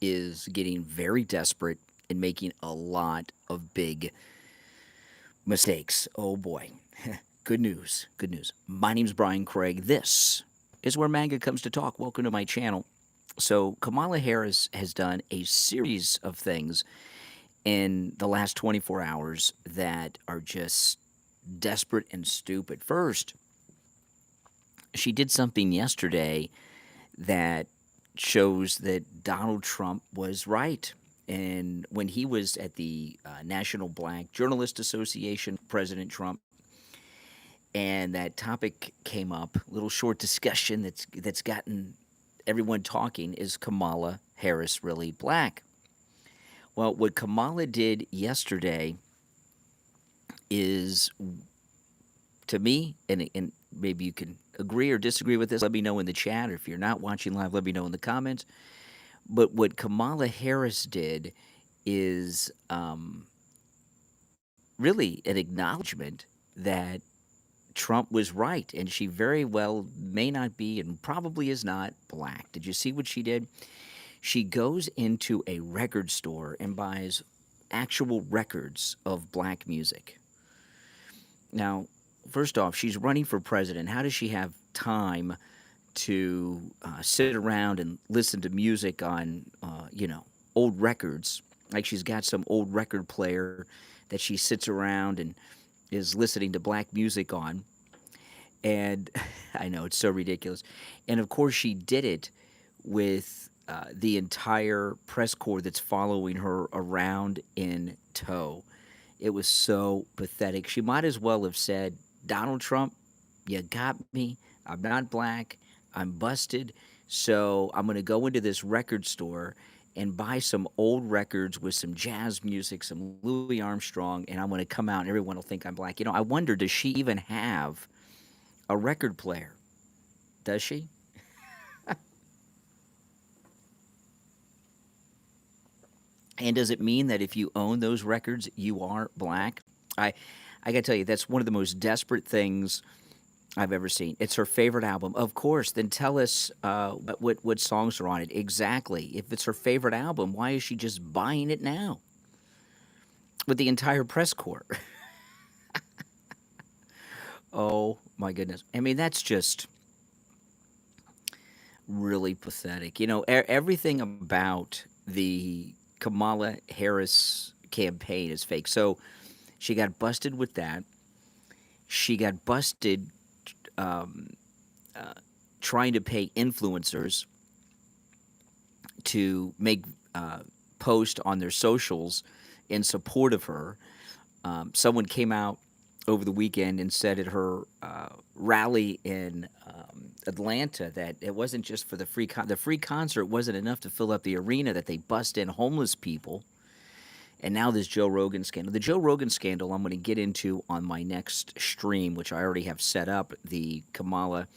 is getting very desperate and making a lot of big mistakes. Oh boy. Good news. Good news. My name's Brian Craig. This is where manga comes to talk. Welcome to my channel. So, Kamala Harris has done a series of things in the last 24 hours that are just desperate and stupid. First, she did something yesterday that shows that Donald Trump was right. And when he was at the National Black Journalist Association, President Trump, and that topic came up, a little short discussion that's gotten everyone talking, is Kamala Harris really black? Well, what Kamala did yesterday is, to me, and maybe you can agree or disagree with this, let me know in the chat, or if you're not watching live, let me know in the comments. But what Kamala Harris did is really an acknowledgement that Trump was right, and she very well may not be and probably is not black. Did you see what she did? She goes into a record store and buys actual records of black music. Now, first off, she's running for president. How does she have time to sit around and listen to music on, old records? Like she's got some old record player that she sits around and is listening to black music on. And I know it's so ridiculous. And of course, she did it with the entire press corps that's following her around in tow. It was so pathetic. She might as well have said, Donald Trump, you got me. I'm not black. I'm busted. So I'm going to go into this record store and buy some old records with some jazz music, some Louis Armstrong, and I'm going to come out and everyone will think I'm black. I wonder, does she even have a record player? Does she? And does it mean that if you own those records, you are black? I, I got to tell you, that's one of the most desperate things I've ever seen. It's her favorite album. Of course, then tell us what songs are on it. Exactly. If it's her favorite album, why is she just buying it now with the entire press corps? Oh, my goodness. I mean, that's just really pathetic. Everything about the Kamala Harris campaign is fake. So she got busted with that. She got busted trying to pay influencers to make post on their socials in support of her. Someone came out over the weekend and said at her rally in Atlanta that it wasn't just for the free concert wasn't enough to fill up the arena, that they bust in homeless people. And now this Joe Rogan scandal. The Joe Rogan scandal I'm going to get into on my next stream, which I already have set up, the Kamala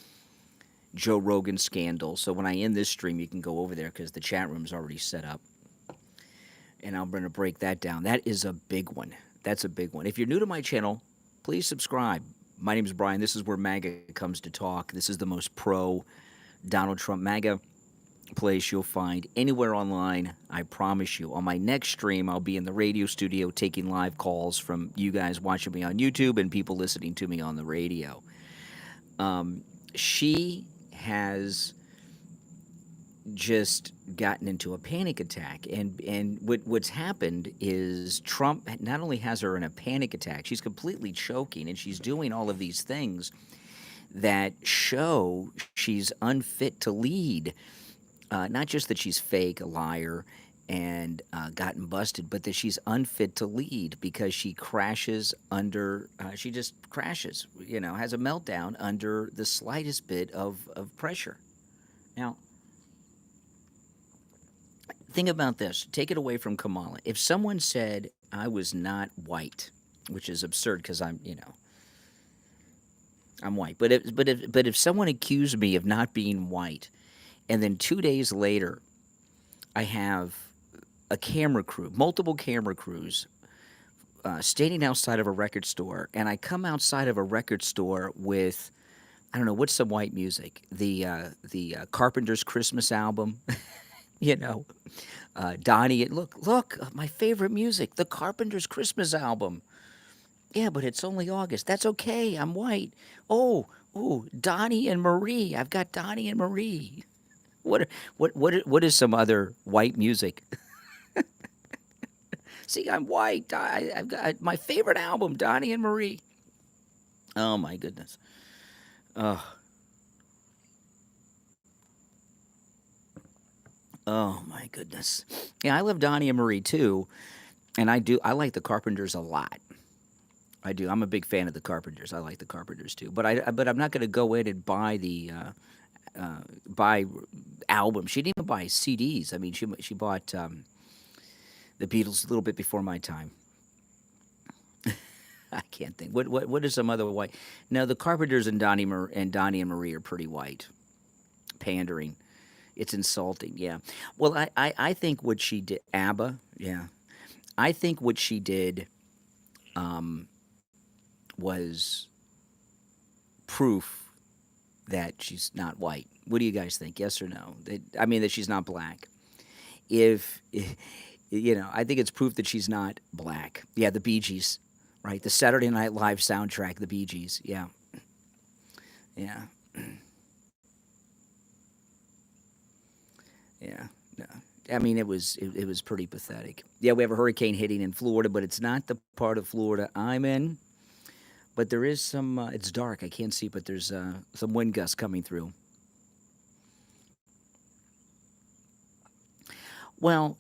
Joe Rogan scandal. So when I end this stream, you can go over there because the chat room is already set up. And I'm going to break that down. That is a big one. That's a big one. If you're new to my channel, please subscribe. My name is Brian. This is where MAGA comes to talk. This is the most pro Donald Trump MAGA place you'll find anywhere online. I promise you. On my next stream, I'll be in the radio studio taking live calls from you guys watching me on YouTube and people listening to me on the radio. She has just gotten into a panic attack, and what's happened is Trump not only has her in a panic attack, she's completely choking, and she's doing all of these things that show she's unfit to lead. Not just that she's fake, a liar, and gotten busted, but that she's unfit to lead because she crashes under, she just crashes, has a meltdown under the slightest bit of pressure. Now, think about this. Take it away from Kamala. If someone said I was not white, which is absurd because I'm white, but if someone accused me of not being white, and then 2 days later, I have a camera crew, multiple camera crews, standing outside of a record store, and I come outside of a record store with, I don't know, what's some white music? The Carpenter's Christmas album. you know, Donnie, look, my favorite music, the Carpenters' Christmas album. Yeah, but it's only August. That's okay. I'm white. Oh, Donnie and Marie. I've got Donnie and Marie. What is some other white music? See, I'm white. I've got my favorite album, Donnie and Marie. Oh my goodness. Oh, oh my goodness. Yeah, I love Donnie and Marie too, and I do. I like the Carpenters a lot. I do. I'm a big fan of the Carpenters. I like the Carpenters too. But I'm not going to go in and buy albums. She didn't even buy CDs. I mean, she bought the Beatles a little bit before my time. I can't think. What is some other white? No, the Carpenters and Donnie and Marie are pretty white. Pandering. It's insulting. Yeah. Well, I think what she did, ABBA. Yeah. I think what she did was proof that she's not white. What do you guys think? Yes or no? I mean, that she's not black. If, I think it's proof that she's not black. Yeah, the Bee Gees, right? The Saturday Night Live soundtrack, the Bee Gees. Yeah, yeah, yeah. No. I mean, it was pretty pathetic. Yeah, we have a hurricane hitting in Florida, but it's not the part of Florida I'm in. But there is some. It's dark. I can't see, but there's some wind gusts coming through. Well,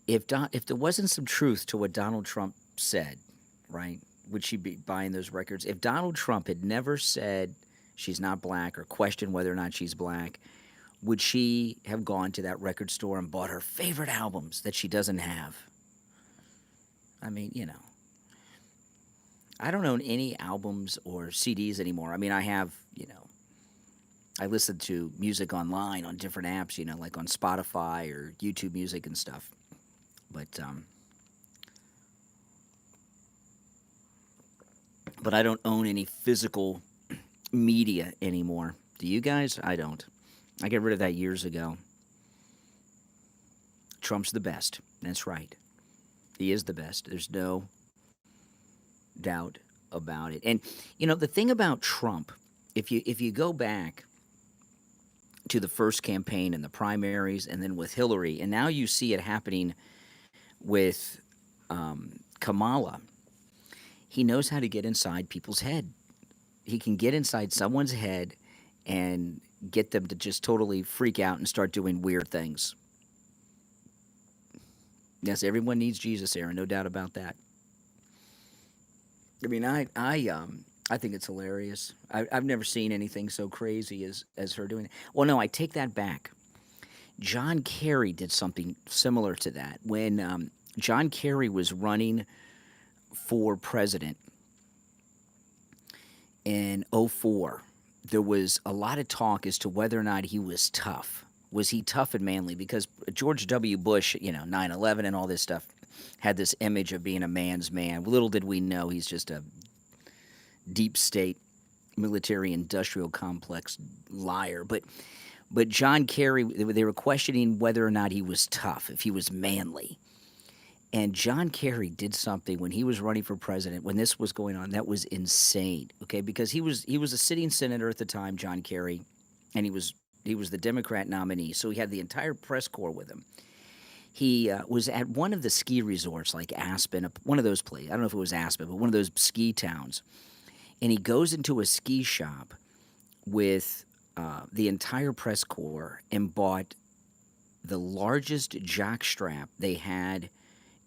if there wasn't some truth to what Donald Trump said, right? Would she be buying those records? If Donald Trump had never said she's not black or questioned whether or not she's black, would she have gone to that record store and bought her favorite albums that she doesn't have? I mean, I don't own any albums or CDs anymore. I mean, I have, I listen to music online on different apps, like on Spotify or YouTube Music and stuff. But I don't own any physical media anymore. Do you guys? I don't. I got rid of that years ago. Trump's the best. That's right. He is the best. There's no doubt about it. And the thing about Trump, if you go back to the first campaign and the primaries, and then with Hillary, and now you see it happening with Kamala. He knows how to get inside people's head. He can get inside someone's head and get them to just totally freak out and start doing weird things. Yes, everyone needs Jesus, Aaron. No doubt about that. I mean, I think it's hilarious. I've never seen anything so crazy as her doing it. Well, no, I take that back. John Kerry did something similar to that when John Kerry was running for president in '04. There was a lot of talk as to whether or not he was tough. Was he tough and manly? Because George W. Bush, 9/11 and all this stuff, had this image of being a man's man. Little did we know he's just a deep state military industrial complex liar. But John Kerry, they were questioning whether or not he was tough, if he was manly. And John Kerry did something when he was running for president, when this was going on, that was insane. Okay, because he was a sitting senator at the time, John Kerry, and he was the Democrat nominee. So he had the entire press corps with him. He was at one of the ski resorts, like Aspen, one of those places. I don't know if it was Aspen, but one of those ski towns. And he goes into a ski shop with the entire press corps and bought the largest jock strap they had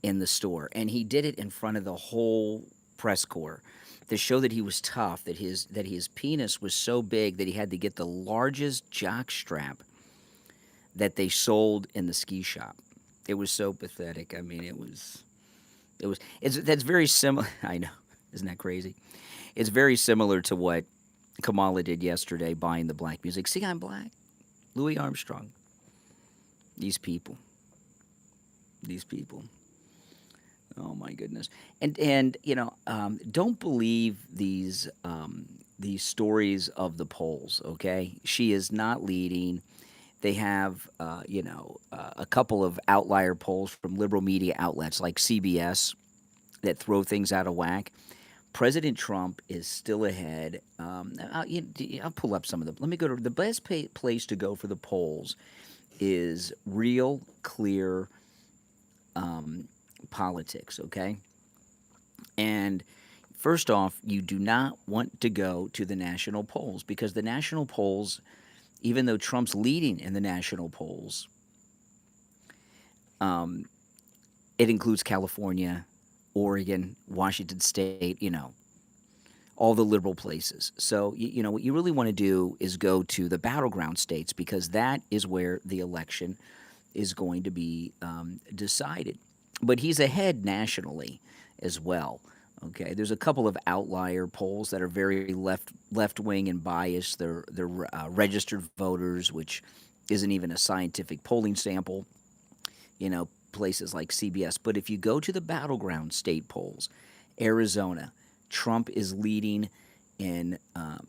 in the store. And he did it in front of the whole press corps to show that he was tough, that his penis was so big that he had to get the largest jock strap that they sold in the ski shop. It was so pathetic. I mean, that's very similar. I know. Isn't that crazy? It's very similar to what Kamala did yesterday, buying the black music. See, I'm black. Louis Armstrong. These people. These people. Oh my goodness. And don't believe these stories of the polls. Okay, she is not leading. They have, a couple of outlier polls from liberal media outlets like CBS that throw things out of whack. President Trump is still ahead. I'll pull up some of them. Let me go to the best place to go for the polls is Real Clear Politics, okay? And first off, you do not want to go to the national polls because the national polls, even though Trump's leading in the national polls, it includes California, Oregon, Washington State, all the liberal places. So, what you really want to do is go to the battleground states because that is where the election is going to be decided. But he's ahead nationally as well. Okay, there's a couple of outlier polls that are very left wing and biased. They're registered voters, which isn't even a scientific polling sample. Places like CBS. But if you go to the battleground state polls, Arizona, Trump is leading in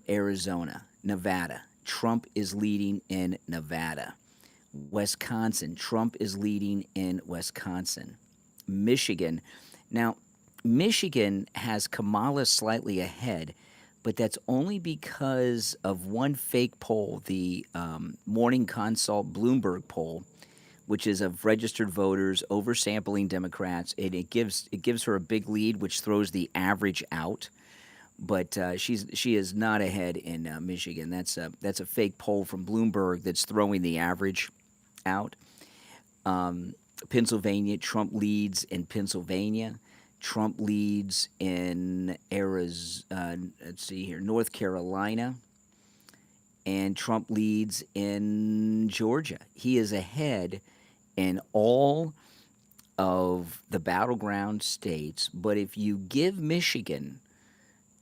Arizona. Nevada, Trump is leading in Nevada. Wisconsin, Trump is leading in Wisconsin. Michigan. Now, Michigan has Kamala slightly ahead, but that's only because of one fake poll, the Morning Consult Bloomberg poll, which is of registered voters oversampling Democrats, and it gives her a big lead, which throws the average out. But she is not ahead in Michigan. That's a fake poll from Bloomberg that's throwing the average out. Pennsylvania, Trump leads in Pennsylvania. Trump leads in Arizona. Let's see here, North Carolina, and Trump leads in Georgia. He is ahead in all of the battleground states. But if you give Michigan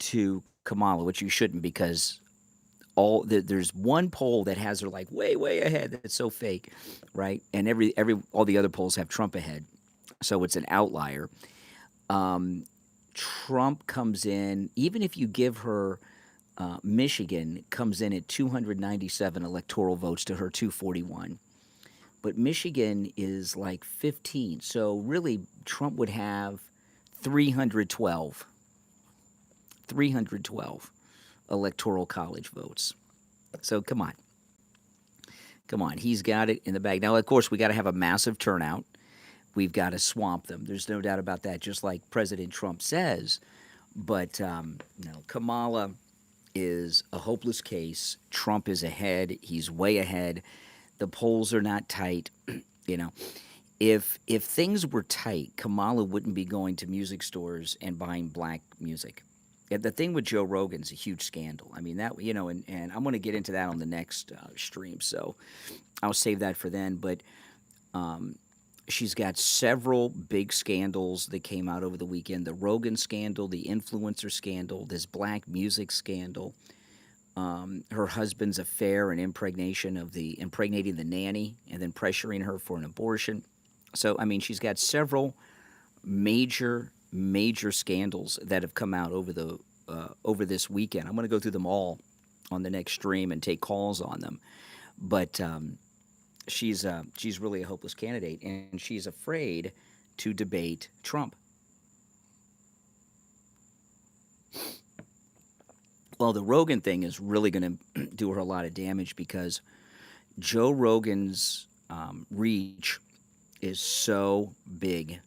to Kamala, which you shouldn't, because there's one poll that has her like way ahead. That's so fake, right? And all the other polls have Trump ahead, so it's an outlier. Trump comes in, even if you give her Michigan, comes in at 297 electoral votes to her 241. But Michigan is like 15. So really, Trump would have 312 electoral college votes. So come on. He's got it in the bag. Now, of course, we got to have a massive turnout. We've got to swamp them. There's no doubt about that, just like President Trump says. But Kamala is a hopeless case. Trump is ahead. He's way ahead. The polls are not tight. If things were tight, Kamala wouldn't be going to music stores and buying black music. The thing with Joe Rogan's a huge scandal. I mean, that, and I'm going to get into that on the next stream, so I'll save that for then. But she's got several big scandals that came out over the weekend. The Rogan scandal, the influencer scandal, this black music scandal, her husband's affair and impregnating the nanny and then pressuring her for an abortion. So, I mean, she's got several major scandals that have come out over this weekend. I'm going to go through them all on the next stream and take calls on them. But she's really a hopeless candidate, and she's afraid to debate Trump. Well, the Rogan thing is really going to do her a lot of damage because Joe Rogan's reach is so big.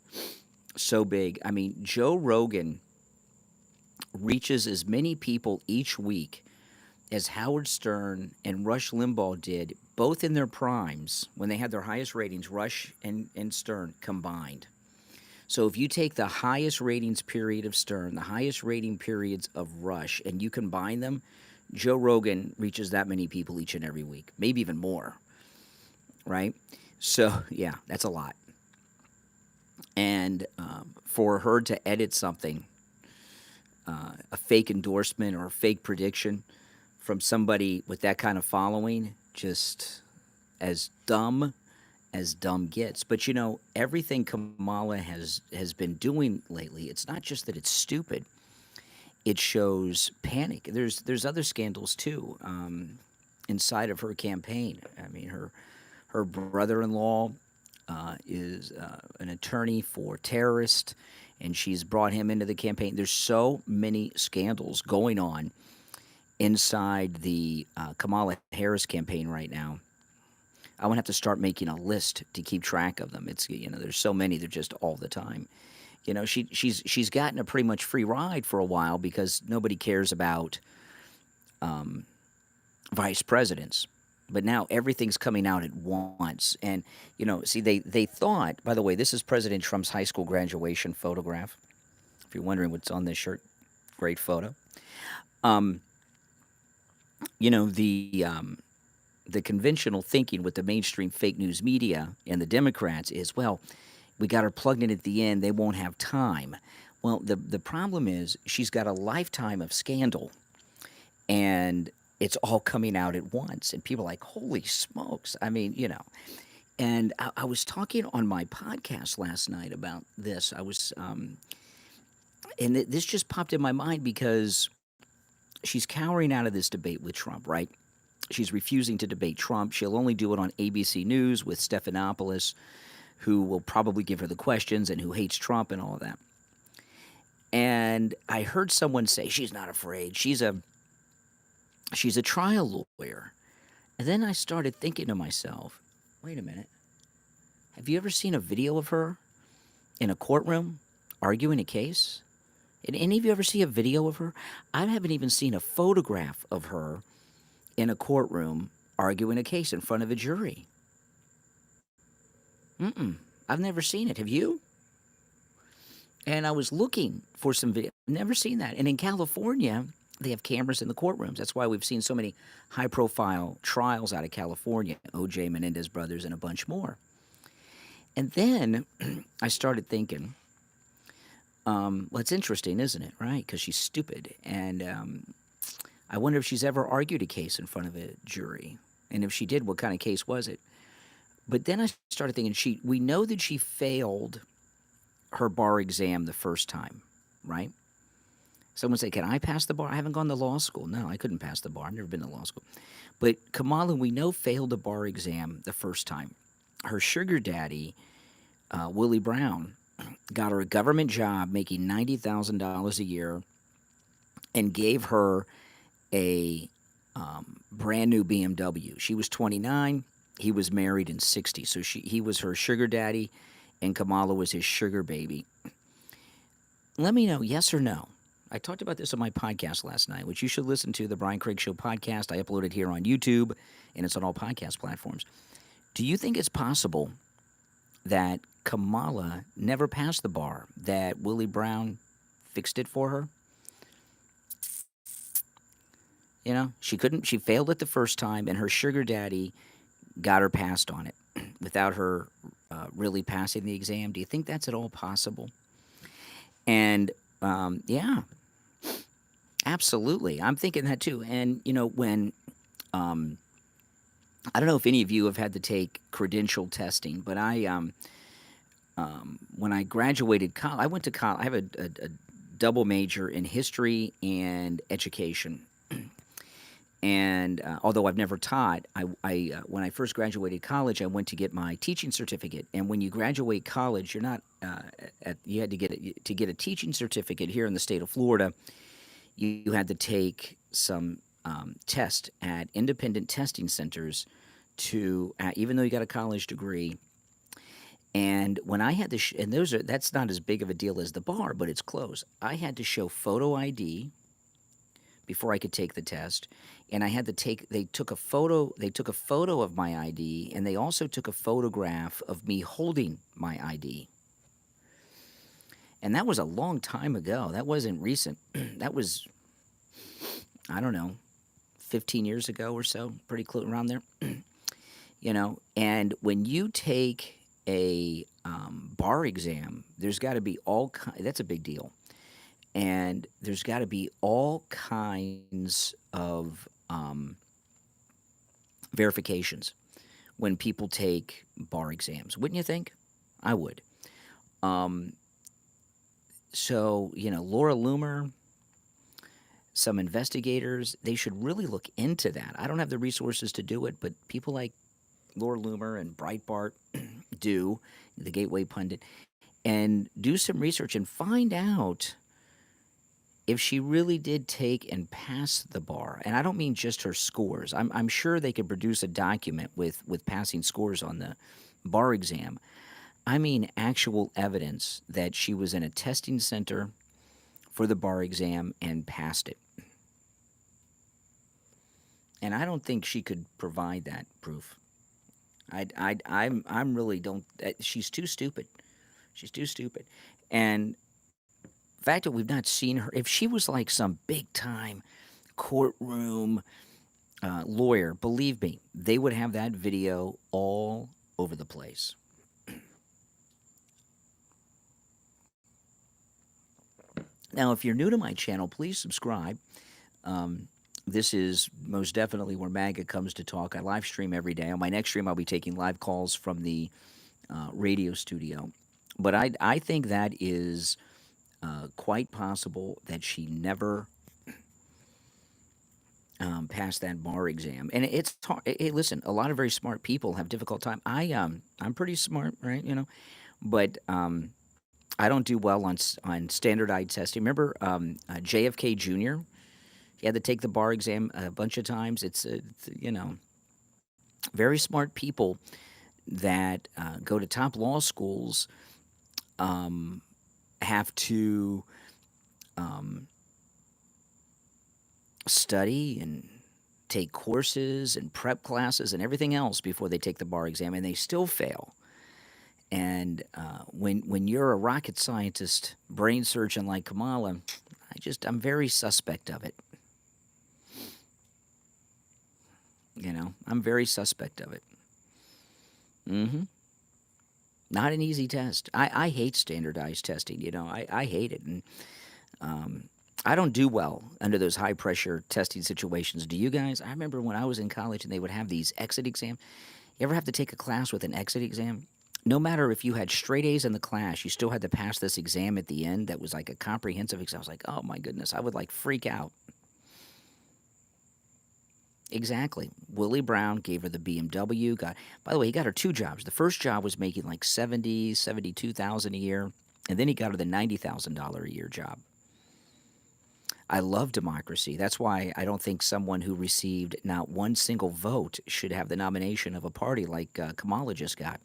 So big. I mean, Joe Rogan reaches as many people each week as Howard Stern and Rush Limbaugh did, both in their primes, when they had their highest ratings, Rush and Stern combined. So if you take the highest ratings period of Stern, the highest rating periods of Rush, and you combine them, Joe Rogan reaches that many people each and every week, maybe even more, right? So, yeah, that's a lot. And for her to edit something, a fake endorsement or a fake prediction from somebody with that kind of following, just as dumb gets. But everything Kamala has been doing lately, it's not just that it's stupid. It shows panic. There's other scandals too inside of her campaign. I mean, Her brother-in-law is an attorney for terrorists, and she's brought him into the campaign. There's so many scandals going on inside the Kamala Harris campaign right now. I would have to start making a list to keep track of them. It's there's so many. They're just all the time. She's gotten a pretty much free ride for a while because nobody cares about vice presidents. But now everything's coming out at once. And, see, they thought, by the way, this is President Trump's high school graduation photograph. If you're wondering what's on this shirt, great photo. Um, you know, the um, the conventional thinking with the mainstream fake news media and the Democrats is, well, we got her plugged in at the end. They won't have time. Well, the problem is she's got a lifetime of scandal, and it's all coming out at once. And people are like, holy smokes. I mean, And I was talking on my podcast last night about this. This just popped in my mind because she's cowering out of this debate with Trump, right? She's refusing to debate Trump. She'll only do it on ABC News with Stephanopoulos, who will probably give her the questions and who hates Trump and all of that. And I heard someone say she's not afraid. She's a trial lawyer. And then I started thinking to myself, wait a minute. Have you ever seen a video of her in a courtroom arguing a case? Did any of you ever see a video of her? I haven't even seen a photograph of her in a courtroom arguing a case in front of a jury. I've never seen it. Have you? And I was looking for some video. Never seen that. And in California, they have cameras in the courtrooms. That's why we've seen so many high-profile trials out of California, O.J. Menendez brothers and a bunch more. And then I started thinking, well, it's interesting, isn't it, right? Because she's stupid. And I wonder if she's ever argued a case in front of a jury. And if she did, what kind of case was it? But then I started thinking, we know that she failed her bar exam the first time, right? Someone say, can I pass the bar? I haven't gone to law school. No, I couldn't pass the bar. I've never been to law school. But Kamala, we know, failed the bar exam the first time. Her sugar daddy, Willie Brown, got her a government job making $90,000 a year and gave her a brand new BMW. She was 29. He was married in 60. So he was her sugar daddy, and Kamala was his sugar baby. Let me know, yes or no. I talked about this on my podcast last night, which you should listen to, the Brian Craig Show podcast. I uploaded here on YouTube, and it's on all podcast platforms. Do you think it's possible that Kamala never passed the bar, that Willie Brown fixed it for her? She failed it the first time, and her sugar daddy got her passed on it without her really passing the exam. Do you think that's at all possible? And yeah, absolutely. I'm thinking that too. And, when I don't know if any of you have had to take credential testing, but when I graduated college, I went to college. I have a double major in history and education. And although I've never taught, when I first graduated college, I went to get my teaching certificate. And when you graduate college, you're not you had to get a teaching certificate here in the state of Florida. You had to take some test at independent testing centers even though you got a college degree. And when I had to, that's not as big of a deal as the bar, but it's close. I had to show photo ID before I could take the test, and they took a photo of my ID, and they also took a photograph of me holding my ID. And that was a long time ago. That wasn't recent. That was, I don't know, 15 years ago or so, pretty close around there. And when you take a bar exam, there's got to be that's a big deal. And there's got to be all kinds of verifications when people take bar exams. Wouldn't you think? I would. So, Laura Loomer, some investigators, they should really look into that. I don't have the resources to do it, but people like Laura Loomer and Breitbart do, the Gateway Pundit, and do some research and find out if she really did take and pass the bar. And I don't mean just her scores. I'm sure they could produce a document with passing scores on the bar exam. I mean actual evidence that she was in a testing center for the bar exam and passed it. And I don't think she could provide that proof. I'm really don't. She's too stupid. She's too stupid. And the fact that we've not seen her, if she was like some big time courtroom lawyer, believe me, they would have that video all over the place. Now, if you're new to my channel, please subscribe. This is most definitely where MAGA comes to talk. I live stream every day. On my next stream, I'll be taking live calls from the radio studio. But I think that is quite possible that she never passed that bar exam. And it's hard. Hey, listen, a lot of very smart people have difficult time. I'm pretty smart, right? But I don't do well on standardized testing. Remember JFK Jr.? He had to take the bar exam a bunch of times. It's very smart people that go to top law schools have to study and take courses and prep classes and everything else before they take the bar exam, and they still fail. And when you're a rocket scientist, brain surgeon like Kamala, I'm very suspect of it. I'm very suspect of it. Not an easy test. I hate standardized testing. I hate it. And I don't do well under those high pressure testing situations. Do you guys? I remember when I was in college and they would have these exit exams. You ever have to take a class with an exit exam? No matter if you had straight A's in the class, you still had to pass this exam at the end that was like a comprehensive exam. I was like, oh my goodness, I would like freak out. Exactly. Willie Brown gave her the BMW. By the way, he got her two jobs. The first job was making like $72,000 a year, and then he got her the $90,000 a year job. I love democracy. That's why I don't think someone who received not one single vote should have the nomination of a party like Kamala just got.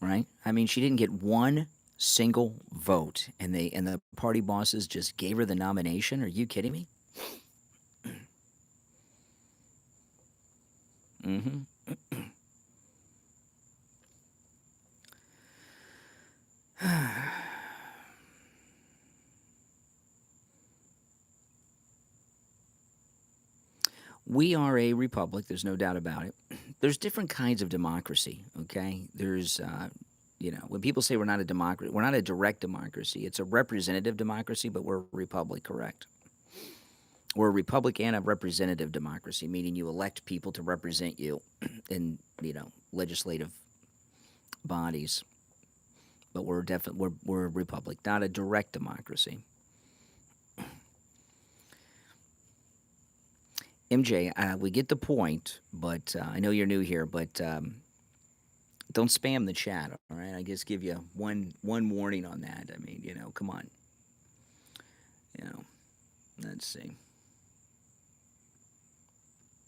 Right? I mean, she didn't get one single vote, and the party bosses just gave her the nomination. Are you kidding me? We are a republic. There's no doubt about it. There's different kinds of democracy. Okay, there's when people say we're not a democracy, we're not a direct democracy. It's a representative democracy, but we're a republic, correct? We're a republic and a representative democracy, meaning you elect people to represent you in legislative bodies. But we're a republic, not a direct democracy. MJ, we get the point, but I know you're new here, but don't spam the chat, all right? I just give you one warning on that. I mean, come on. Let's see.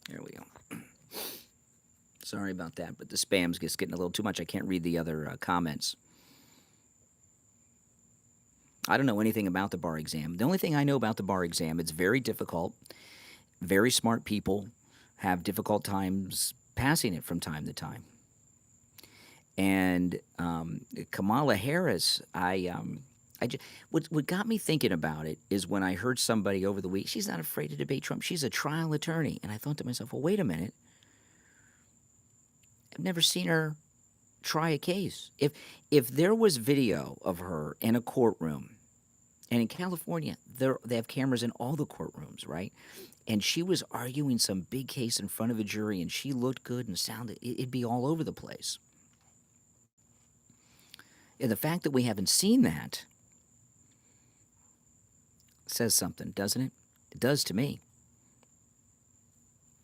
There we go. Sorry about that, but the spam's just getting a little too much. I can't read the other comments. I don't know anything about the bar exam. The only thing I know about the bar exam, it's very difficult. Very smart people have difficult times passing it from time to time. And Kamala Harris, what got me thinking about it is when I heard somebody over the week, she's not afraid to debate Trump. She's a trial attorney. And I thought to myself, well, wait a minute. I've never seen her try a case. If there was video of her in a courtroom, and in California, they have cameras in all the courtrooms, right? And she was arguing some big case in front of a jury, and she looked good and sounded, it'd be all over the place. And the fact that we haven't seen that says something, doesn't it? It does to me.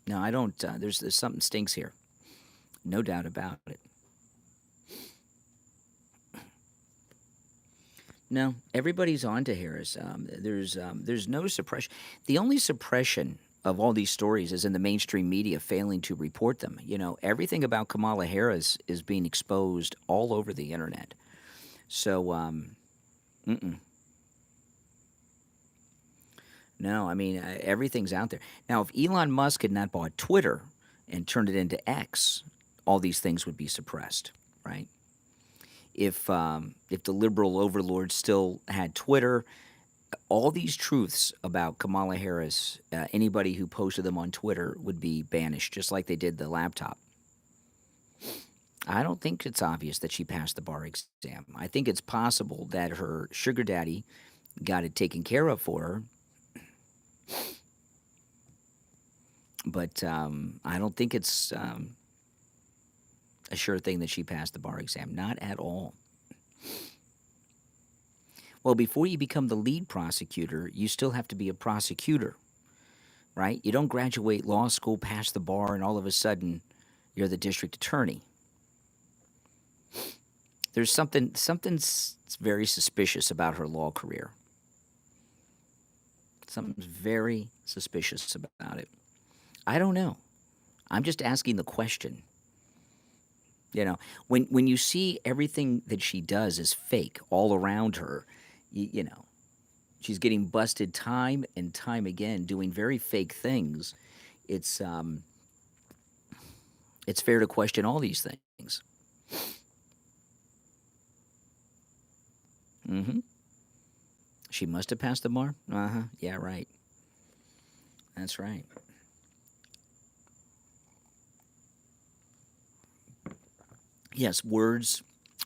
No, I don't. There's something stinks here. No doubt about it. No, everybody's on to Harris. There's no suppression. The only suppression of all these stories is in the mainstream media failing to report them. You know, everything about Kamala Harris is being exposed all over the internet. So, mm-mm. No, I mean, everything's out there. Now, if Elon Musk had not bought Twitter and turned it into X, all these things would be suppressed, right? If the liberal overlords still had Twitter, all these truths about Kamala Harris, anybody who posted them on Twitter would be banished, just like they did the laptop. I don't think it's obvious that she passed the bar exam. I think it's possible that her sugar daddy got it taken care of for her, but I don't think it's a sure thing that she passed the bar exam. Not at all. Well, before you become the lead prosecutor, you still have to be a prosecutor, right? You don't graduate law school, pass the bar, and all of a sudden you're the district attorney. There's something's very suspicious about her law career. Something's very suspicious about it. I don't know. I'm just asking the question. You know, when you see everything that she does is fake all around her, you know, she's getting busted time and time again doing very fake things. It's it's fair to question all these things. Hmm. She must have passed the bar. Yeah, right. That's right. Yes, words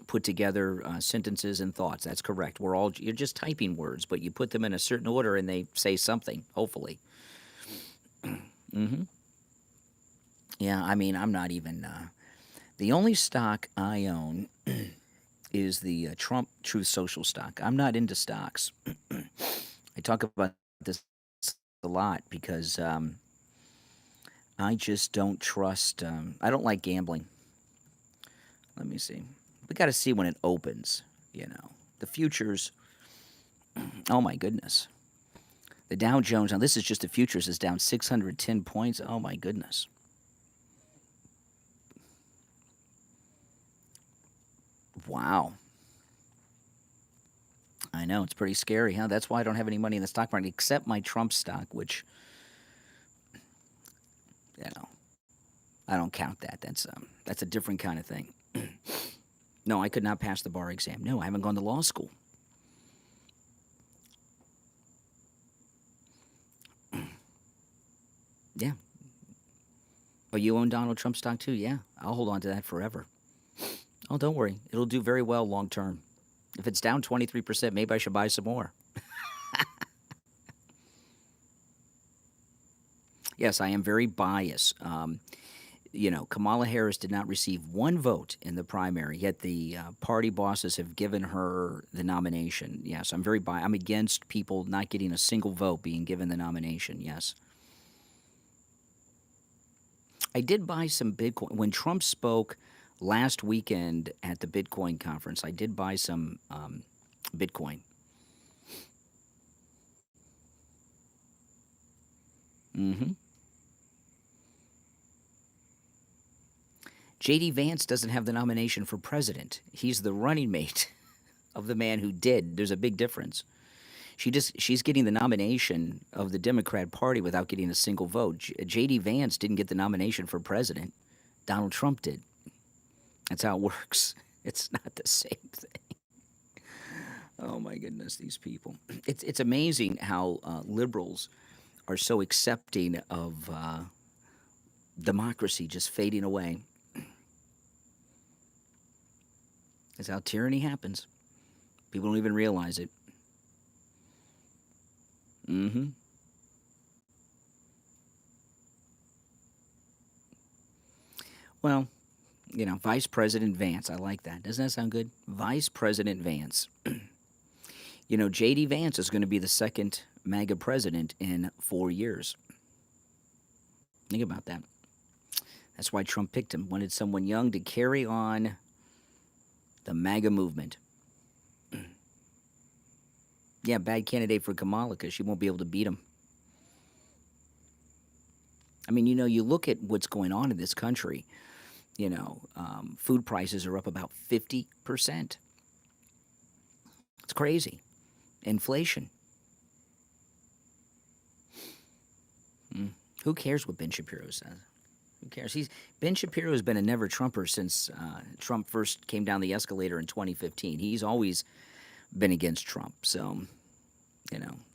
put together, sentences and thoughts. That's correct. You're just typing words, but you put them in a certain order and they say something, hopefully. Hmm. Yeah, I mean, I'm not even. The only stock I own is the Trump Truth Social stock. I'm not into stocks. I talk about this a lot because I just don't trust. I don't like gambling. Let me see. We got to see when it opens. You know, the futures. Oh my goodness. The Dow Jones. Now this is just the futures is down 610 points. Oh my goodness. Wow. I know it's pretty scary, huh? That's why I don't have any money in the stock market except my Trump stock, which you know I don't count that. That's a different kind of thing. No, I could not pass the bar exam. No, I haven't gone to law school. Yeah. Oh, you own Donald Trump stock too? Yeah. I'll hold on to that forever. Oh, don't worry. It'll do very well long term. If it's down 23%, maybe I should buy some more. Yes, I am very biased. You know, Kamala Harris did not receive one vote in the primary, yet the party bosses have given her the nomination. Yes, I'm very biased. I'm against people not getting a single vote being given the nomination. Yes. I did buy some Bitcoin. When Trump spoke last weekend at the Bitcoin conference, I did buy some Bitcoin. Hmm. J.D. Vance doesn't have the nomination for president. He's the running mate of the man who did. There's a big difference. She's getting the nomination of the Democrat Party without getting a single vote. J.D. Vance didn't get the nomination for president. Donald Trump did. That's how it works. It's not the same thing. Oh my goodness, these people. It's amazing how liberals are so accepting of democracy just fading away. That's how tyranny happens. People don't even realize it. Hmm. Well, you know, Vice President Vance. I like that. Doesn't that sound good? Vice President Vance. You know, J.D. Vance is going to be the second MAGA president in 4 years. Think about that. That's why Trump picked him. Wanted someone young to carry on the MAGA movement. Yeah, bad candidate for Kamala because she won't be able to beat him. I mean, you look at what's going on in this country. Food prices are up about 50%. It's crazy. Inflation. Who cares what Ben Shapiro says? Who cares? Ben Shapiro has been a never Trumper since Trump first came down the escalator in 2015. He's always been against Trump. So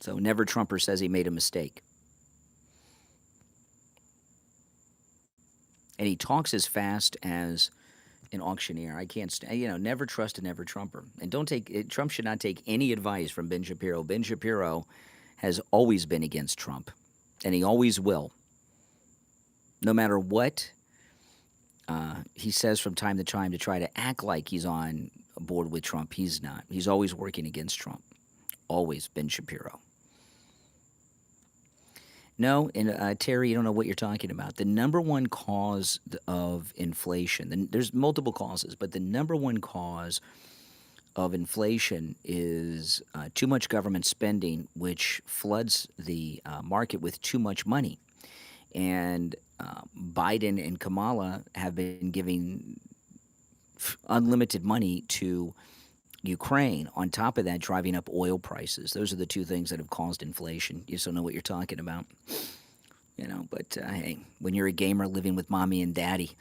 never Trumper says he made a mistake. And he talks as fast as an auctioneer. I can't stand. Never trust a never Trumper. And Trump should not take any advice from Ben Shapiro. Ben Shapiro has always been against Trump, and he always will. No matter what he says from time to time to try to act like he's on board with Trump, he's not. He's always working against Trump. Always Ben Shapiro. No, and Terry, you don't know what you're talking about. The number one cause of inflation, there's multiple causes, but the number one cause of inflation is too much government spending, which floods the market with too much money. And Biden and Kamala have been giving unlimited money to Ukraine. On top of that, driving up oil prices. Those are the two things that have caused inflation. You just don't know what you're talking about. But hey, when you're a gamer living with mommy and daddy,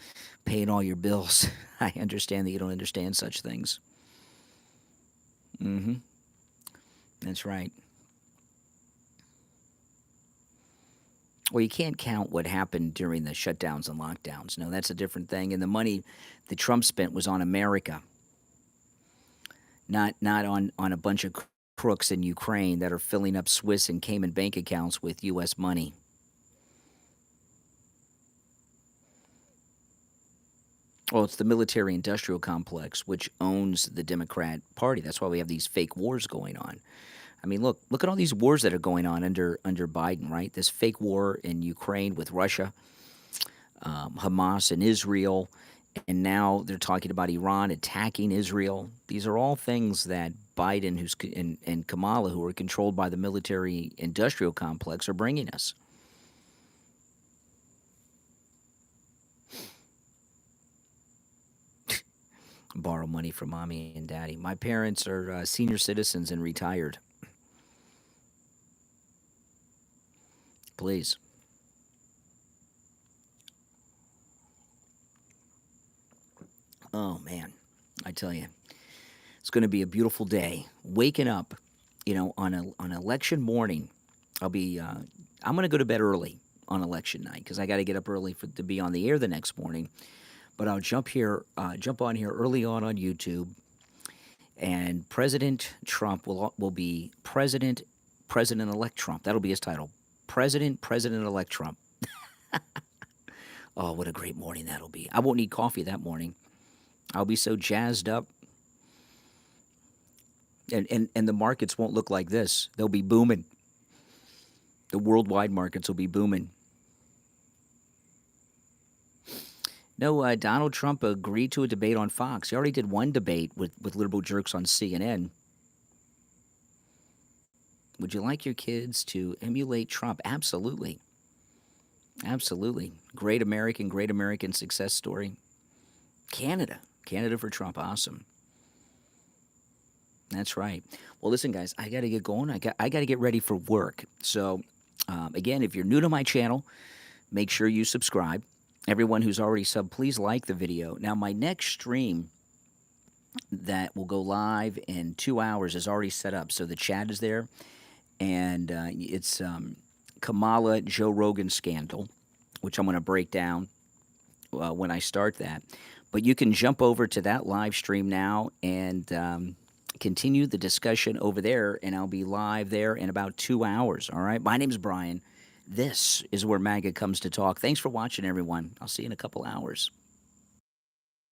paying all your bills, I understand that you don't understand such things. That's right. Well, you can't count what happened during the shutdowns and lockdowns. No, that's a different thing. And the money that Trump spent was on America, not on a bunch of crooks in Ukraine that are filling up Swiss and Cayman bank accounts with U.S. money. Well, it's the military-industrial complex, which owns the Democrat Party. That's why we have these fake wars going on. I mean, look at all these wars that are going on under Biden, right? This fake war in Ukraine with Russia, Hamas and Israel, and now they're talking about Iran attacking Israel. These are all things that Biden and Kamala, who are controlled by the military-industrial complex, are bringing us. Borrow money from mommy and daddy. My parents are senior citizens and retired. Please. Oh, man. I tell you, it's going to be a beautiful day. Waking up, on election morning, I'm going to go to bed early on election night because I got to get up early to be on the air the next morning. But I'll jump on here early on YouTube, and President Trump will be President-elect Trump. That'll be his title, President-elect Trump. Oh, what a great morning that'll be! I won't need coffee that morning. I'll be so jazzed up, and the markets won't look like this. They'll be booming. The worldwide markets will be booming. No, Donald Trump agreed to a debate on Fox. He already did one debate with liberal jerks on CNN. Would you like your kids to emulate Trump? Absolutely. Absolutely. Great American success story. Canada for Trump. Awesome. That's right. Well, listen, guys, I got to get going. I got to get ready for work. So, again, if you're new to my channel, make sure you subscribe. Everyone who's already subbed, please like the video. Now, my next stream that will go live in 2 hours is already set up. So the chat is there, and it's Kamala Joe Rogan scandal, which I'm going to break down when I start that. But you can jump over to that live stream now and continue the discussion over there, and I'll be live there in about 2 hours, all right? My name's Brian. This is where MAGA comes to talk. Thanks for watching, everyone. I'll see you in a couple hours.